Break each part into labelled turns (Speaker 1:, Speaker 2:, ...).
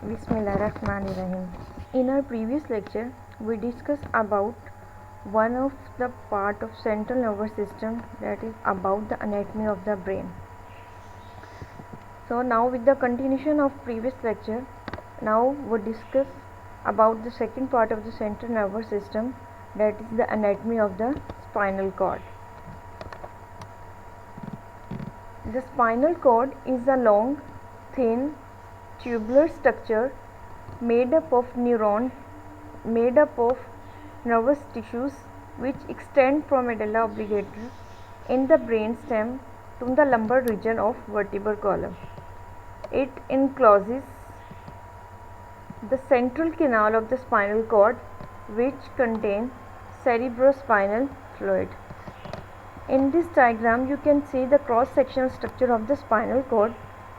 Speaker 1: Bismillahirrahmanirrahim. In our previous lecture, we discussed about one of the part of central nervous system, that is about the anatomy of the brain. So now with the continuation of previous lecture, now we discuss about the second part of the central nervous system, that is the anatomy of the spinal cord. The spinal cord is a long, thin, tubular structure made up of nervous tissues which extend from medulla oblongata in the brain stem to the lumbar region of vertebral column. It encloses the central canal of the spinal cord, which contains cerebrospinal fluid. In this diagram, you can see the cross-sectional structure of the spinal cord.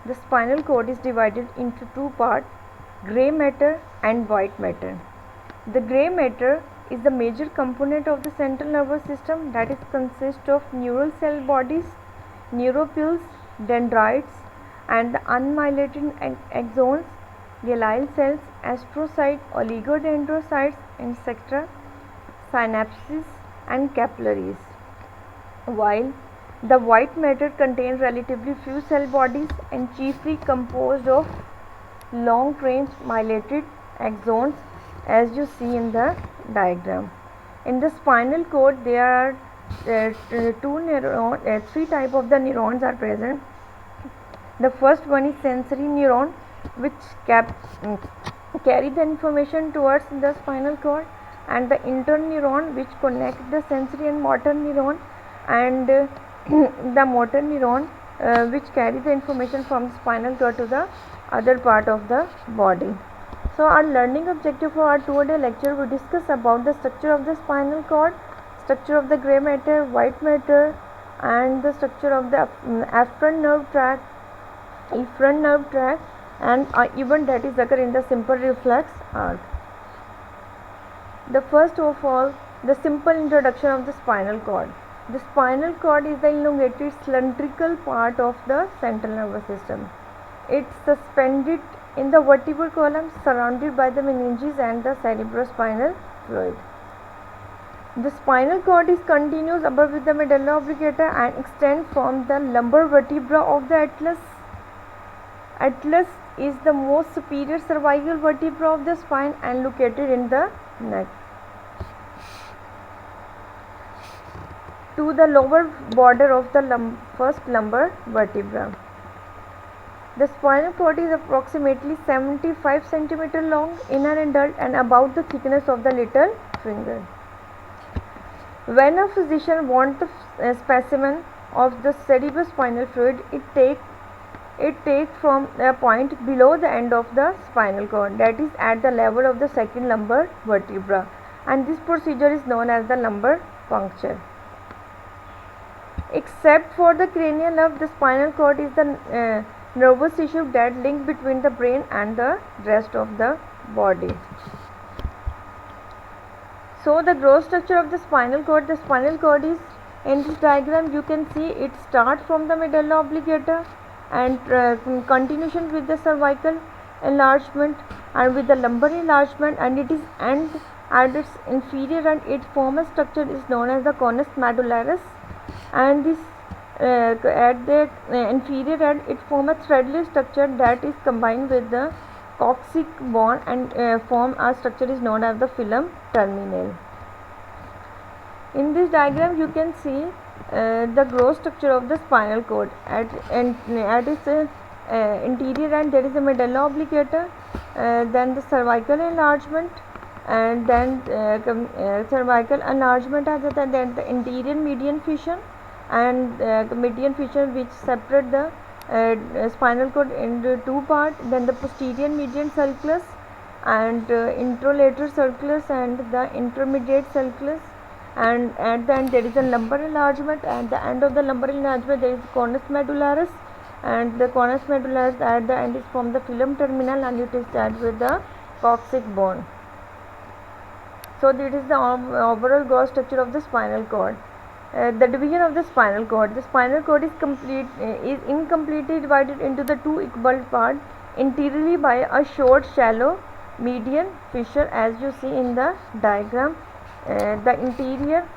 Speaker 1: The spinal cord is divided into two parts, grey matter and white matter. The grey matter is the major component of the central nervous system, that is consists of neural cell bodies, neuropils, dendrites, and the unmyelinated axons, glial cells, astrocytes, oligodendrocytes, etc., synapses, and capillaries. While the white matter contains relatively few cell bodies and chiefly composed of long-range myelinated axons, as you see in the diagram. In the spinal cord, there are three types of the neurons are present. The first one is sensory neuron, which carry the information towards the spinal cord, and the interneuron, which connect the sensory and motor neuron, and the motor neuron, which carry the information from the spinal cord to the other part of the body. So our learning objective for our 2-day lecture, we discuss about the structure of the spinal cord, structure of the grey matter, white matter, and the structure of the afferent nerve tract, efferent nerve tract, and even that is occur in the simple reflex arc. The first of all, the simple introduction of the spinal cord. The spinal cord is the elongated cylindrical part of the central nervous system. It's suspended in the vertebral column, surrounded by the meninges and the cerebrospinal fluid. The spinal cord is continuous above with the medulla oblongata and extends from the lumbar vertebra of the atlas. Atlas is the most superior cervical vertebra of the spine and located in the neck. To the lower border of the first lumbar vertebra. The spinal cord is approximately 75 cm long in an adult and about the thickness of the little finger. When a physician wants a specimen of the cerebrospinal fluid, it takes from a point below the end of the spinal cord, that is at the level of the second lumbar vertebra, and this procedure is known as the lumbar puncture. Except for the cranial nerve, the spinal cord is the nervous tissue that link between the brain and the rest of the body. So the gross structure of the spinal cord is in this diagram. You can see it starts from the medulla oblongata and continuation with the cervical enlargement and with the lumbar enlargement, and it is end at its inferior and its former structure is known as the conus medullaris, and this at the inferior end it forms a threadless structure that is combined with the coccyx bone and form a structure is known as the filum terminale. In this diagram you can see the gross structure of the spinal cord. At its interior end there is a medulla oblongata, then the cervical enlargement, and then cervical enlargement, then the interior median fission, and the median fission which separate the spinal cord into two parts, then the posterior median sulcus and introlateral sulcus and the intermediate sulcus, and at the end there is a lumbar enlargement. At the end of the lumbar enlargement there is conus medullaris, and the conus medullaris at the end is from the filum terminale and it is tied with the coccyx bone. So this is the overall gross structure of the spinal cord. The division of the spinal cord. The spinal cord is incompletely divided into the two equal parts. interiorly by a short shallow median fissure, as you see in the diagram. The interior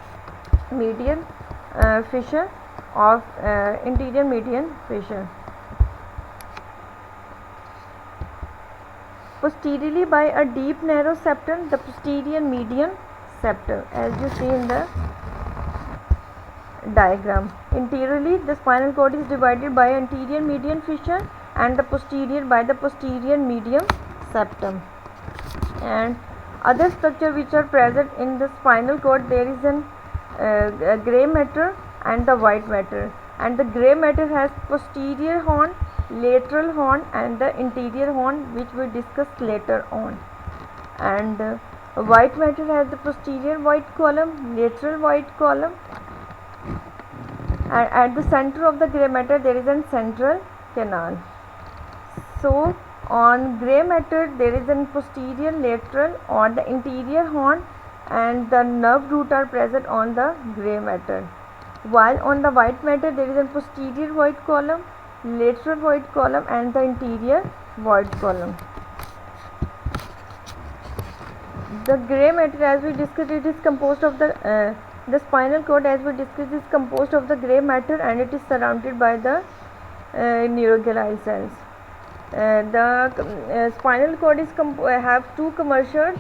Speaker 1: median fissure of interior median fissure. Posteriorly by a deep narrow septum, the posterior median septum, as you see in the diagram. Interiorly, the spinal cord is divided by anterior median fissure and the posterior by the posterior median septum. And other structure which are present in the spinal cord, there is a grey matter and the white matter, and the grey matter has posterior horn, lateral horn and the interior horn, which we discuss later on. And white matter has the posterior white column, lateral white column, and at the center of the grey matter there is a central canal. So on grey matter there is a posterior, lateral or the interior horn, and the nerve root are present on the grey matter, while on the white matter there is a posterior white column, lateral white column and the interior white column. The grey matter, as we discussed, it is composed of the spinal cord, as we discussed, is composed of the grey matter and it is surrounded by the neuroglial cells. The spinal cord is have two commissures,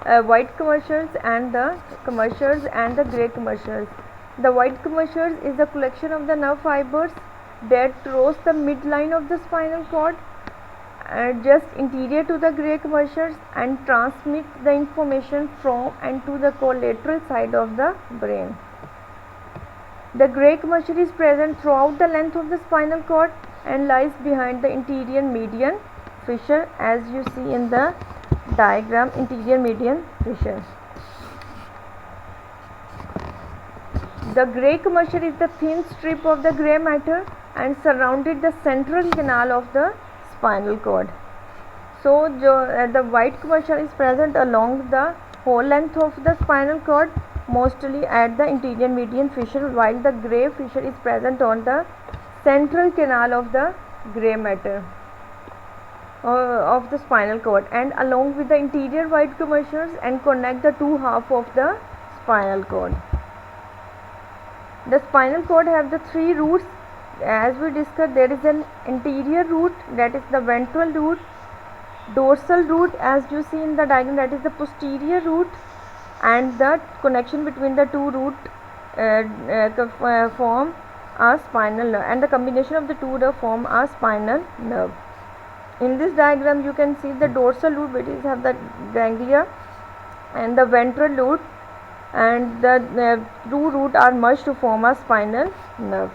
Speaker 1: white commissures and the grey commissures. The white commissures is the collection of the nerve fibers that cross the midline of the spinal cord just interior to the grey commissures and transmit the information from and to the collateral side of the brain. The grey commissure is present throughout the length of the spinal cord and lies behind the interior median fissure, as you see in the diagram, interior median fissure. The grey commissure is the thin strip of the grey matter and surrounded the central canal of the spinal cord. So the white commissure is present along the whole length of the spinal cord, mostly at the interior median fissure, while the grey fissure is present on the central canal of the grey matter of the spinal cord and along with the interior white commissures and connect the two halves of the spinal cord. The spinal cord have the three roots, as we discussed. There is an anterior root, that is the ventral root, dorsal root, as you see in the diagram, that is the posterior root, and the connection between the two root form a spinal nerve, and the combination of the two form a spinal nerve. In this diagram you can see the dorsal root, which is have the ganglia, and the ventral root and the two root are merged to form a spinal nerve.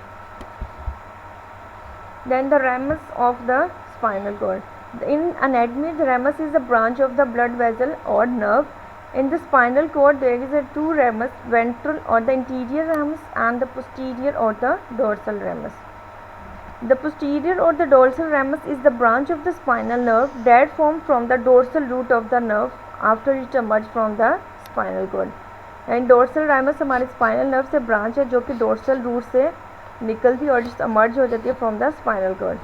Speaker 1: Then the ramus of the spinal cord. In anatomy, the ramus is a branch of the blood vessel or nerve. In the spinal cord there is a two ramus, ventral or the interior ramus and the posterior or the dorsal ramus. The posterior or the dorsal ramus is the branch of the spinal nerve that formed from the dorsal root of the nerve after it emerged from the spinal cord. And dorsal ramus हमारे spinal nerve से branch है जो कि dorsal root से निकलती है और जिस मर्ज हो जाती है फ्रॉम द स्पाइनल कॉर्ड.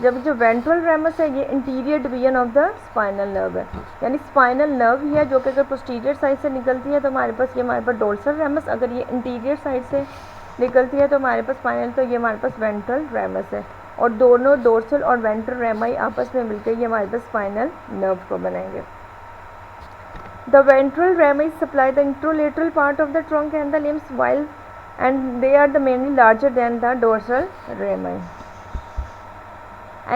Speaker 1: जब जो वेंट्रल रैमस है ये interior division of the spinal nerve है, यानी स्पाइनल नर्व ही है जो कि अगर पोस्टीरियर साइड से निकलती है तो हमारे पास डोर्सल रैमस, अगर ये इंटीरियर साइड से निकलती है तो हमारे पास स्पाइनल, तो ये हमारे पास वेंट्रल रैमस है. और दोनों डोर्सल और वेंट्रल रैमाई आपस में मिलकर ये हमारे पास स्पाइनल नर्व को बनाएंगे. The ventral rami supply the anterolateral part of the trunk and the limbs, while and they are the mainly larger than the dorsal rami.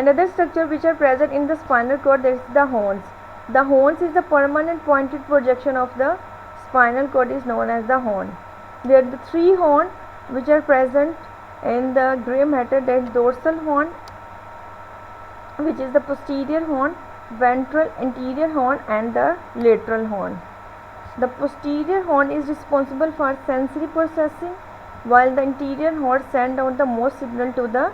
Speaker 1: Another structure which are present in the spinal cord is the horns. The horns is the permanent pointed projection of the spinal cord is known as the horn. There are the three horns which are present in the gray matter, that is dorsal horn, which is the posterior horn, ventral anterior horn and the lateral horn. The posterior horn is responsible for sensory processing, while the anterior horn send out the most signal to the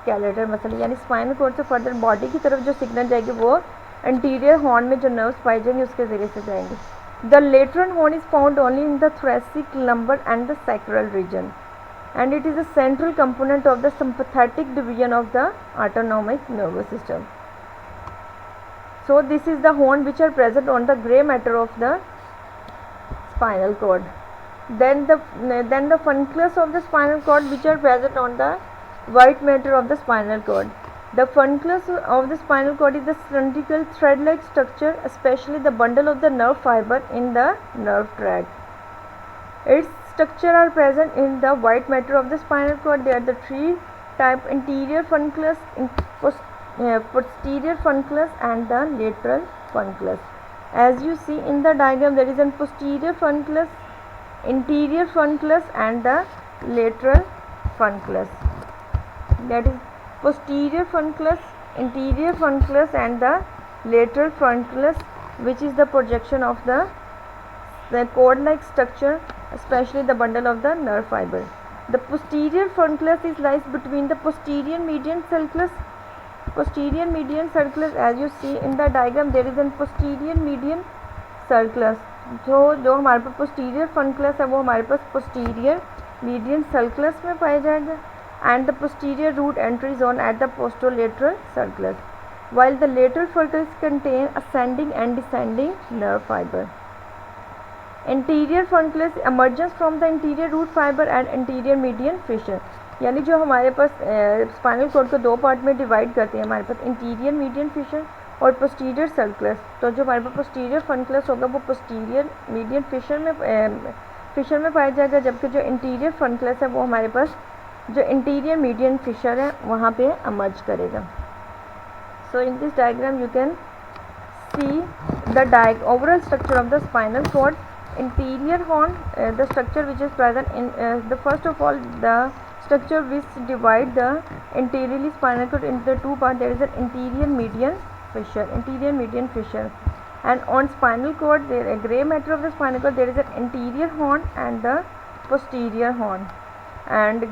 Speaker 1: skeletal muscle. यानी spinal cord से further body की तरफ जो signal जाएगी वो anterior horn में जो nerves पाए जाएंगे उसके जरिए से जाएंगे. The lateral horn is found only in the thoracic, lumbar and the sacral region, and it is a central component of the sympathetic division of the autonomic nervous system. So this is the horn which are present on the gray matter of the spinal cord. Then the funcus of the spinal cord which are present on the white matter of the spinal cord. The funcus of the spinal cord is the cylindrical thread-like structure, especially the bundle of the nerve fiber in the nerve tract. Its structure are present in the white matter of the spinal cord. There are the three type: interior funcus, posterior funcus, and the lateral funcus. As you see in the diagram, there is a posterior funcus, interior funcus, and the lateral funcus. That is posterior funcus, interior funcus, and the lateral funcus, which is the projection of the cord-like structure, especially the bundle of the nerve fiber. The posterior funcus lies between the posterior median sulcus. Posterior median sulcus, as you see in the diagram, there is a posterior median sulcus. जो हमारे पास posterior funcus है वो हमारे पास posterior median sulcus में पाया जाएगा, and the posterior root entry zone at the posterolateral sulcus, while the lateral funcus contain ascending and descending nerve fiber. Interior funcus emerges from the interior root fiber and anterior median fissure. यानी जो हमारे पास spinal cord को दो part में divide करते हैं, हमारे पास interior median Fisher और पोस्टीरियर sulcus. तो जो हमारे पास पोस्टीरियर फंक्लस होगा वो पोस्टीरियर मीडियन फिशर में पाया जाएगा, जबकि जो इंटीरियर फंक्लस है वो हमारे पास जो इंटीरियर मीडियन फिशर है वहाँ पे emerge करेगा. So in this diagram you can see the overall structure of the spinal cord. Interior horn, the structure which is present in the first of all the structure which divide the anteriorly spinal cord into the two parts. There is an anterior median fissure, and on spinal cord, there gray matter of the spinal cord, there is an anterior horn and the posterior horn, and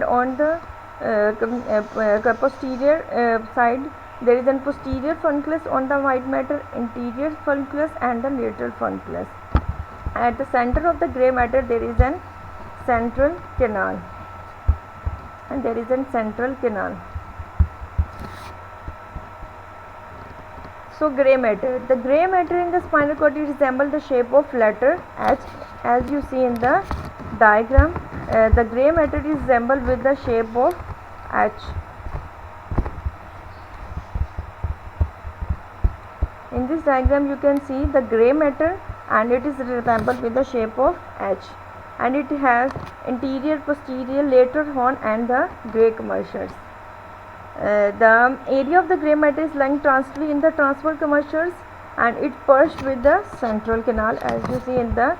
Speaker 1: on the posterior side there is a posterior funcus on the white matter, interior funcus, and the lateral funcus. At the center of the gray matter there is an central canal, So gray matter. The gray matter in the spinal cord resembles the shape of letter H, as you see in the diagram. The gray matter is resembled with the shape of H. In this diagram you can see the gray matter, and it is resembled with the shape of H, and it has anterior, posterior, lateral horn and the gray commissures. The area of the gray matter is lying transversely in the transverse commissures, and it perched with the central canal, as you see in the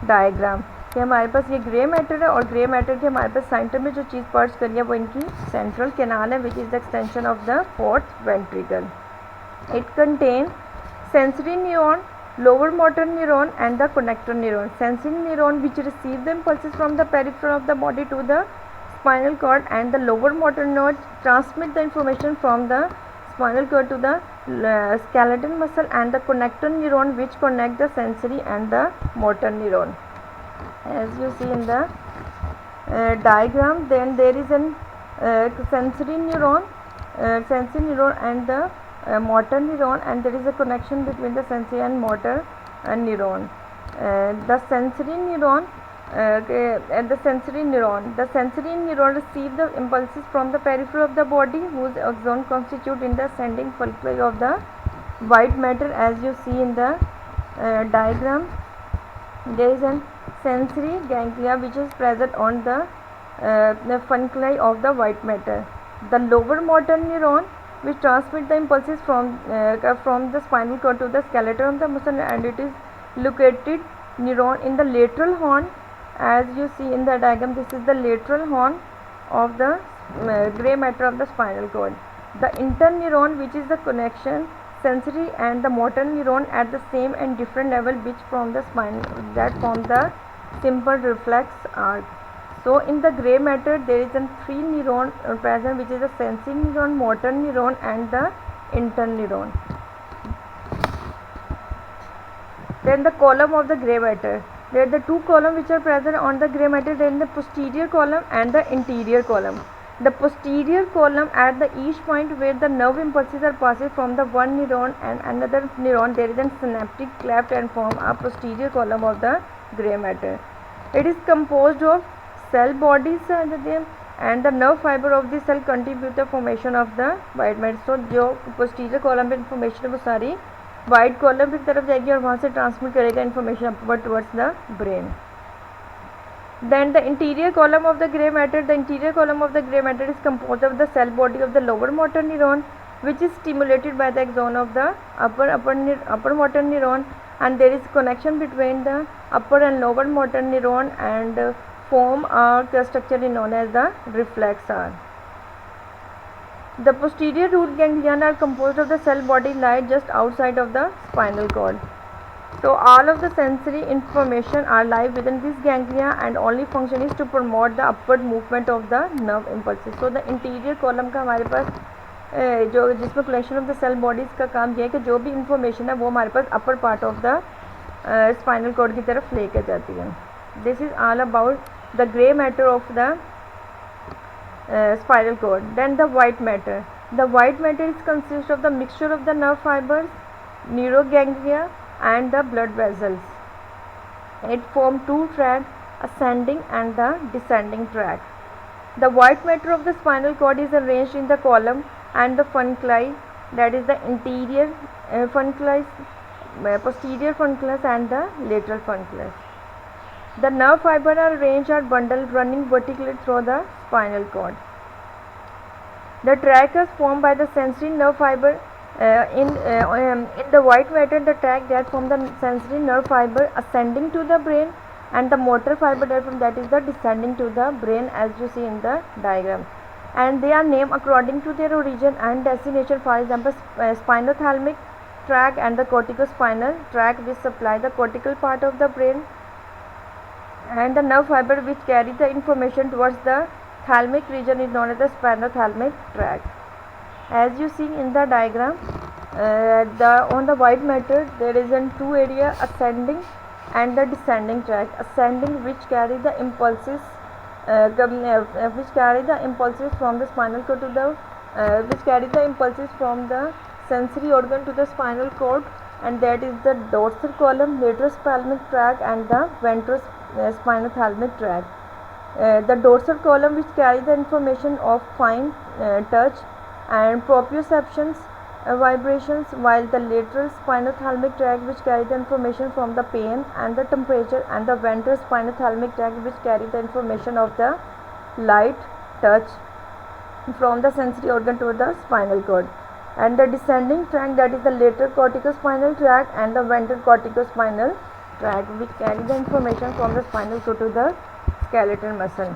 Speaker 1: diagram. कि हमारे पास ये grey matter है और grey matter के हमारे पास centre में जो चीज़ perch करी है वो इनकी सेंट्रल कैनाल है, which is the extension of the fourth ventricle. It contain sensory neuron, lower motor neuron, and the connector neuron. Sensory neuron which receive the impulses from the periphery of the body to the spinal cord, and the lower motor neuron transmit the information from the spinal cord to the skeletal muscle, and the connector neuron which connect the sensory and the motor neuron. As you see in the diagram, then there is an sensory neuron and the motor neuron, and there is a connection between the sensory and motor neuron. The sensory neuron receive the impulses from the periphery of the body, whose axon constitute in the ascending fulcruli of the white matter. As you see in the diagram, there is a sensory ganglia which is present on the funculi of the white matter. The lower motor neuron which transmit the impulses from the spinal cord to the skeleton of the muscle, and it is located neuron in the lateral horn. As you see in the diagram, this is the lateral horn of the gray matter of the spinal cord. The interneuron, which is the connection sensory and the motor neuron at the same and different level, which from the spine that form the simple reflex arc. So in the gray matter there is a three neuron present, which is the sensory neuron, motor neuron, and the interneuron. Then the column of the gray matter. There are the two columns which are present on the gray matter. Then the posterior column and the interior column. The posterior column at the each point where the nerve impulses are passed from the one neuron and another neuron, there is a synaptic cleft and form a posterior column of the grey matter. It is composed of cell bodies and the nerve fiber of the cell contribute the formation of the white matter. So जो posterior column पे information है वो सारी white column की तरफ जाएगी और वहाँ से transmit करेगा information upward towards the brain. Then the interior column of the grey matter. The interior column of the grey matter is composed of the cell body of the lower motor neuron, which is stimulated by the axon of the upper motor neuron, and there is connection between the upper and lower motor neuron and form a structure known as the reflex arc. The posterior root ganglia are composed of the cell body lie just outside of the spinal cord. So all of the sensory information are live within this ganglia and only function is to promote the upward movement of the nerve impulses. So the interior column का हमारे पास जो जिसमें collection of the cell bodies का काम ये है कि जो भी information है वो हमारे पास upper part of the spinal cord की तरफ लेके जाती है. This is all about the grey matter of the spinal cord. Then the white matter. The white matter is consists of the mixture of the nerve fibers, neuroganglia and the blood vessels. It form two tracks, ascending and the descending track. The white matter of the spinal cord is arranged in the column and the funiculi, that is the interior funiculus, posterior funiculus and the lateral funiculus. The nerve fibers are arranged or bundled running vertically through the spinal cord. The track is formed by the sensory nerve fiber. In the white matter, the track that from the sensory nerve fiber ascending to the brain and the motor fiber that is the descending to the brain, as you see in the diagram, and they are named according to their origin and destination. For example, spinothalamic tract and the corticospinal tract, which supply the cortical part of the brain, and the nerve fiber which carry the information towards the thalamic region is known as the spinothalamic tract. As you see in the diagram, on the white matter there is in two area, ascending and the descending tract. Ascending, which carry the impulses from the spinal cord to the which carry the impulses from the sensory organ to the spinal cord, and that is the dorsal column, lateral spinothalamic tract and the ventral spinothalamic tract. The dorsal column which carry the information of fine touch and proprioceptions, vibrations, while the lateral spinothalamic tract which carry the information from the pain and the temperature, and the ventral spinothalamic tract which carry the information of the light, touch from the sensory organ to the spinal cord, and the descending tract, that is the lateral corticospinal tract and the ventral corticospinal tract which carry the information from the spinal cord to the skeletal muscle.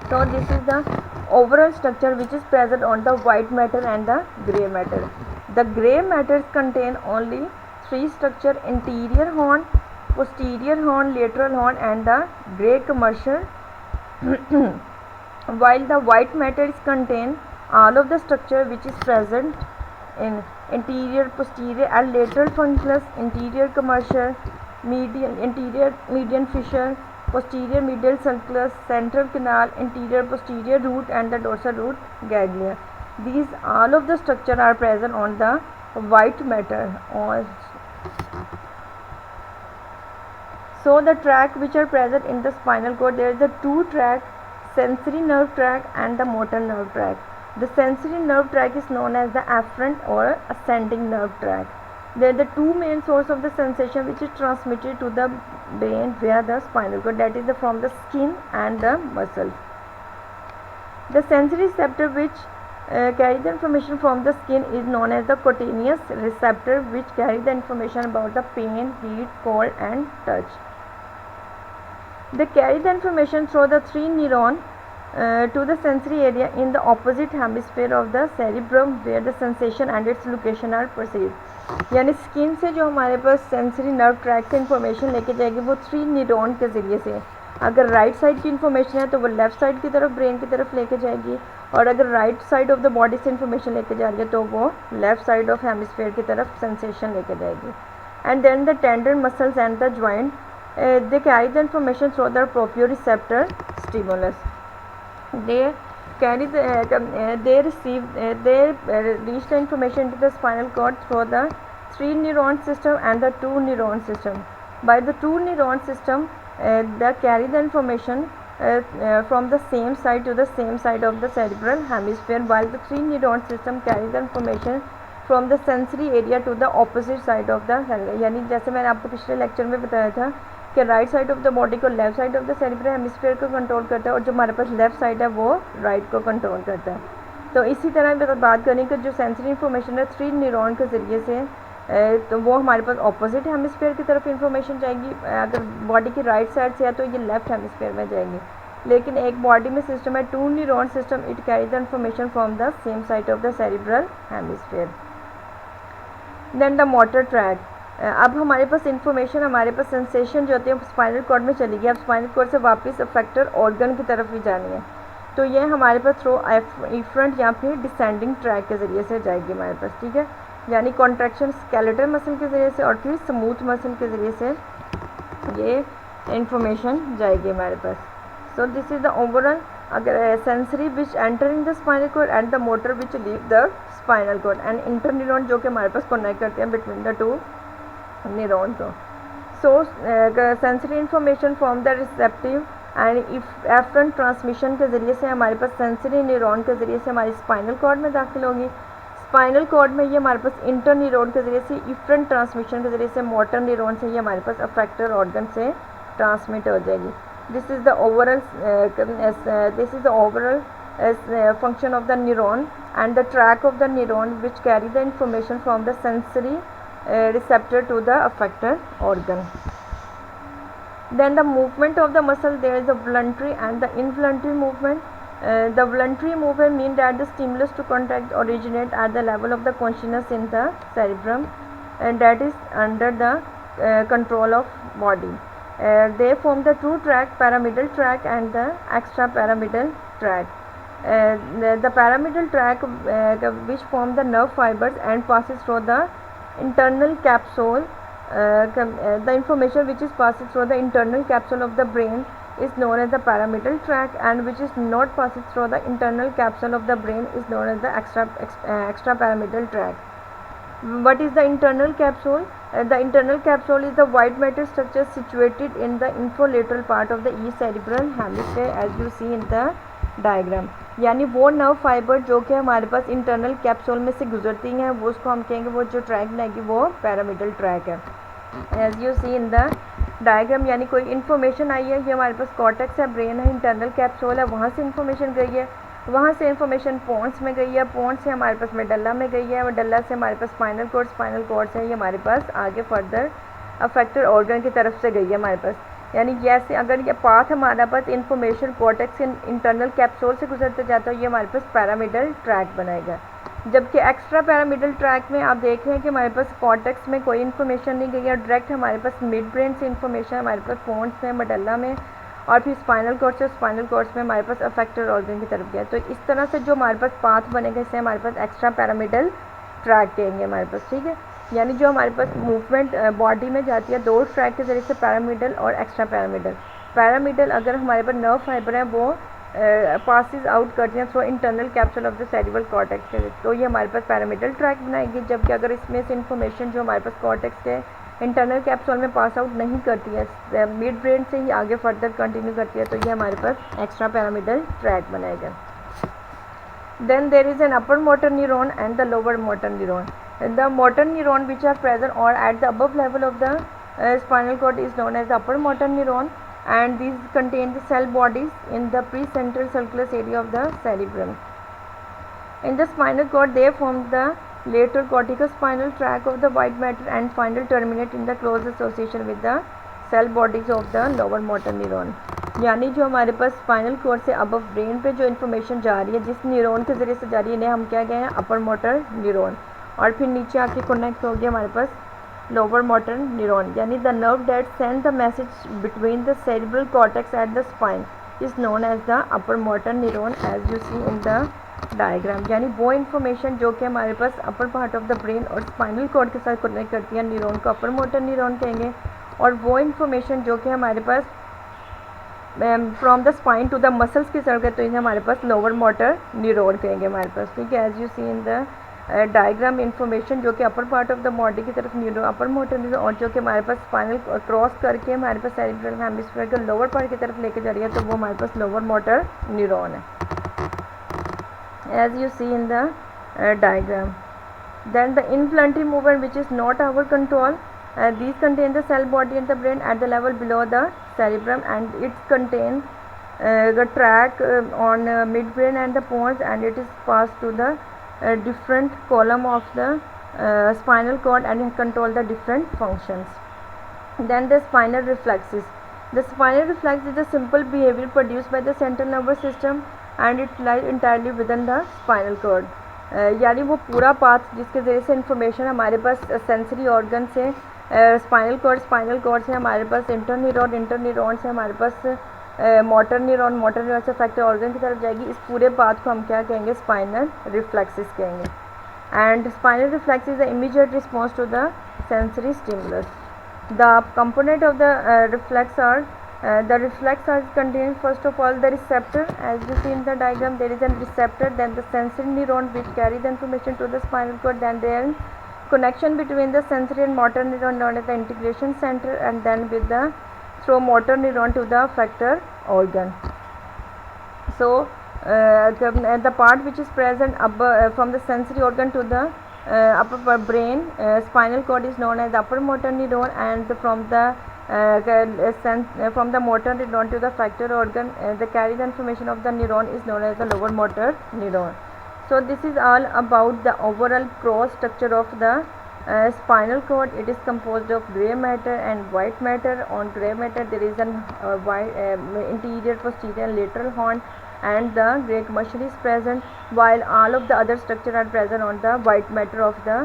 Speaker 1: So this is the overall structure which is present on the white matter and the grey matter. The grey matters contain only three structures: interior horn, posterior horn, lateral horn and the grey commercial while the white matter is contain all of the structure which is present in interior, posterior and lateral funiculus, interior commercial, median fissure, posterior medial sulcus, central canal, interior posterior root and the dorsal root ganglia. These all of the structure are present on the white matter. So the tract which are present in the spinal cord, there is the two tract, sensory nerve tract and the motor nerve tract. The sensory nerve tract is known as the afferent or ascending nerve tract. They are the two main source of the sensation which is transmitted to the brain via the spinal cord, that is from the skin and the muscles. The sensory receptor which carry the information from the skin is known as the cutaneous receptor, which carry the information about the pain, heat, cold and touch. They carry the information through the three neurons to the sensory area in the opposite hemisphere of the cerebrum where the sensation and its location are perceived. यानी skin से जो हमारे पास sensory nerve track से information लेके जाएगी वो three neuron के ज़रिए से. अगर राइट साइड की इन्फॉर्मेशन है तो वो लेफ़्ट साइड की तरफ ब्रेन की तरफ लेके जाएगी, और अगर right side of the body से इन्फॉर्मेशन लेके जा रही है तो वो लेफ़्ट साइड ऑफ हेमिस्फीयर की तरफ सेंसेशन लेके जाएगी. And then the tendon muscles and the joint they carry the information through the proprioceptor stimulus. They carry they reach the information to the spinal cord through the 3 neuron system and the 2 neuron system. By the 2 neuron system, they carry the information from the same side to the same side of the cerebral hemisphere, while the 3 neuron system carry the information from the sensory area to the opposite side of the cerebrum. यानी जैसे मैंने आपको पिछले lecture में बताया था कि right side of the body को left side of the cerebral hemisphere को कंट्रोल करता है और जो हमारे पास लेफ्ट साइड है वो राइट को कंट्रोल करता है. तो इसी तरह बात करें कि जो सेंसरी इन्फॉर्मेशन है 3 न्यूरॉन के ज़रिए से तो वो हमारे पास ऑपोजिट हेमिस्फीयर की तरफ इन्फॉर्मेशन जाएगी. अगर बॉडी की राइट साइड से है तो ये लेफ्ट हेमिस्फीयर में जाएगी. लेकिन एक बॉडी में सिस्टम है 2 neuron system, it carry the information from the same side of the cerebral hemisphere. Then the motor tract. अब हमारे पास इंफॉर्मेशन, हमारे पास सेंसेशन जो होती है स्पाइनल कॉर्ड में चली गई. अब स्पाइनल कॉर्ड से वापस अफेक्टर ऑर्गन की तरफ भी जानी है तो ये हमारे पास थ्रू इफ्रंट या फिर डिसेंडिंग ट्रैक के ज़रिए से जाएगी हमारे पास. ठीक है, यानी कॉन्ट्रैक्शन स्केलेटल मसल के ज़रिए से और फिर स्मूथ मसल के ज़रिए से ये इंफॉर्मेशन जाएगी हमारे पास. So this is the overall अगर sensory which enter in the spinal cord and the motor which leave the spinal cord and interneuron जो कि हमारे पास कनेक्ट करते हैं बिटवीन द 2 न्यूरॉन को. So sensory information from the receptive and afferent transmission के ज़रिए से हमारे पास सेंसरी न्यूरॉन के ज़रिए से हमारी स्पाइनल कॉर्ड में दाखिल होगी. स्पाइनल कॉर्ड में ये हमारे पास इंटर न्यूरॉन के ज़रिए से इफरेंट ट्रांसमिशन के ज़रिए से मोटर न्यूरॉन से ये हमारे पास अफेक्टर ऑर्गन से ट्रांसमिट हो जाएगी. This is the overall function of the neuron and the track of the neuron which carry the information from the sensory receptor to the effector organ. Then the movement of the muscle, there is a voluntary and the involuntary movement. The voluntary movement means that the stimulus to contract originate at the level of the consciousness in the cerebrum and that is under the control of body. They form the true track, pyramidal track and the extrapyramidal track. The pyramidal track which form the nerve fibers and passes through the internal capsule. The information which is passes through the internal capsule of the brain is known as the pyramidal track, and which is not passes through the internal capsule of the brain is known as the extrapyramidal track. What is the internal capsule? The internal capsule is the white matter structure situated in the infralateral part of the east cerebral hemisphere as you see in the diagram. यानी वो nerve fibre जो कि हमारे पास internal capsule में से गुजरती हैं वो उसको हम कहेंगे वो जो ट्रैक बनाएगी वो पैरामिडल ट्रैक है. As you see in the diagram यानी कोई इन्फॉर्मेशन आई है, ये हमारे पास कॉर्टेक्स है, ब्रेन है, इंटरनल कैप्सूल है, वहाँ से इन्फॉर्मेशन गई है, वहाँ से इन्फॉर्मेशन पोन्स में गई है, पोन्स से हमारे पास मेडल्ला में गई है, मेडल्ला से हमारे पास स्पाइनल कॉर्ड से ये हमारे पास आगे फर्दर अफेक्टर ऑर्गन की तरफ से गई है हमारे पास. यानी जैसे अगर ये पाथ हमारा पास इन्फॉर्मेशन कॉर्टेक्स इंटरनल कैप्सूल से गुजरते जाता है ये हमारे पास पैरामिडल ट्रैक बनाएगा. जबकि एक्स्ट्रा पैरामिडल ट्रैक में आप देख रहे हैं कि हमारे पास कॉर्टेक्स में कोई इन्फॉर्मेशन नहीं गई है, डायरेक्ट हमारे पास मिड ब्रेन से इन्फॉर्मेशन हमारे पास पोन्स में, मेडल्ला में और फिर स्पाइनल कॉर्ड्स में हमारे पास अफेक्टर ऑर्गन की तरफ गया. तो इस तरह से जो हमारे पास पाथ बनेगा इसे हमारे पास एक्स्ट्रा पैरामिडल ट्रैक कहेंगे हमारे पास. ठीक है, यानी जो हमारे पास मूवमेंट बॉडी में जाती है 2 ट्रैक के ज़रिए से पैरामिडल और एक्स्ट्रा पैरामिडल. पैरामिडल अगर हमारे पास नर्व फाइबर है वो पासिस आउट करती हैं through internal capsule of the cerebral cortex के, तो ये हमारे पास पैरामिडल ट्रैक बनाएगी. जबकि अगर इसमें से इन्फॉर्मेशन जो हमारे पास कॉर्टेक्स के इंटरनल कैप्सूल में पास आउट नहीं करती है, मिड ब्रेन से ही आगे फर्दर कंटिन्यू करती है, तो ये हमारे पास एक्स्ट्रा पैरामिडल ट्रैक बनाएगा. Then there is an upper motor neuron and the lower motor neuron. The motor neuron which are present or at the above level of the spinal cord is known as the upper motor neuron, and these contain the cell bodies in the precentral sulcus area of the cerebrum. In the spinal cord they form the lateral corticospinal tract of the white matter and finally terminate in the close association with the cell bodies of the lower motor neuron. यानी जो हमारे पास spinal cord से अब brain पे जो information जा रही है जिस न्यूरॉन के ज़रिए से जा रही है इन्हें हम क्या कहें हैं अपर मोटर न्यूरॉन, और फिर नीचे आके कनेक्ट हो गया हमारे पास लोअर मोटर न्यूरॉन. यानी the nerve that send the message between the cerebral cortex at the spine is known as the upper motor neuron as you see in the diagram. यानी वो इन्फॉर्मेशन जो कि हमारे पास upper part of the brain और spinal cord के साथ connect करती है न्यूरॉन को अपर मोटर न्यूरॉन कहेंगे, और वो इन्फॉर्मेशन जो कि हमारे पास from the spine to the muscles की तरफ तो इन्हें हमारे पास लोअर मोटर न्यूरॉन कहेंगे हमारे पास, ठीक है। As you see in the diagram information जो कि upper part of the body की तरफ न्यूरॉन, अपर मोटर न्यूरॉन, और जो कि हमारे पास स्पाइनल क्रॉस करके हमारे पास सेरिब्रल हेमिस्फीयर के लोअर पार्ट की तरफ लेके जा रही है, तो वो हमारे पास लोअर मोटर न्यूरॉन है, as you see in the diagram. Then the involuntary movement which is not our control, these contain the cell body and the brain at the level below the cerebrum, and it contains the track on midbrain and the pons, and it is passed to the different column of the spinal cord and control the different functions. Then the spinal reflexes. The spinal reflex is a simple behavior produced by the central nervous system and it lies entirely within the spinal cord. यानी वो पूरा path जिसके ज़रिए से information हमारे पास sensory organ से spinal cord से हमारे पास इंटरन्यूरॉन से हमारे पास मोटर न्यूरॉन से फैक्टर ऑर्गन की तरफ जाएगी। इस पूरे पाथ को हम क्या कहेंगे? स्पाइनल रिफ्लेक्सेस कहेंगे। And spinal reflex is the immediate response to the sensory stimulus. The component of the reflex are the reflex are contained first of all the receptor, as you see in the diagram there is a receptor, then the sensory neuron which carry the information to the spinal cord, then there is connection between the sensory and motor neuron known as the integration center, and then with the through motor neuron to the effector organ. So the part which is present from the sensory organ to the upper brain spinal cord is known as the upper motor neuron, and from the motor neuron to the effector organ the carry the information of the neuron is known as the lower motor neuron. So this is all about the overall cross structure of the spinal cord. It is composed of gray matter and white matter. On gray matter there is an interior, posterior and lateral horn, and the gray muscle is present, while all of the other structure are present on the white matter of the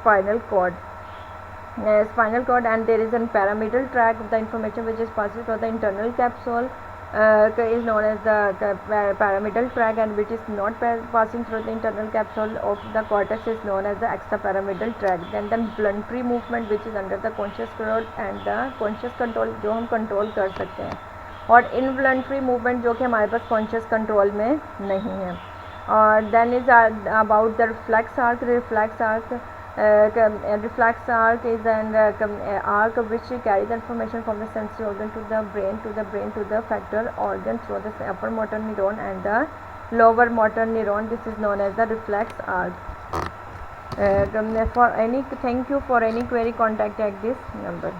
Speaker 1: spinal cord. And there is a pyramidal tract of the information which is passes through the internal capsule is known as the pyramidal tract, and which is not passing through the internal capsule of the cortex is known as the extrapyramidal tract. Then the voluntary movement which is under the conscious control and the conscious control जो हम control कर सकते हैं, और involuntary movement जो कि हमारे पास conscious control में नहीं है. और then is about the reflex arc. Reflex arc is an arc which carries the information from the sensory organ to the brain to the effector organ through the upper motor neuron and the lower motor neuron. This is known as the reflex arc. Thank you for any query, contact at this number.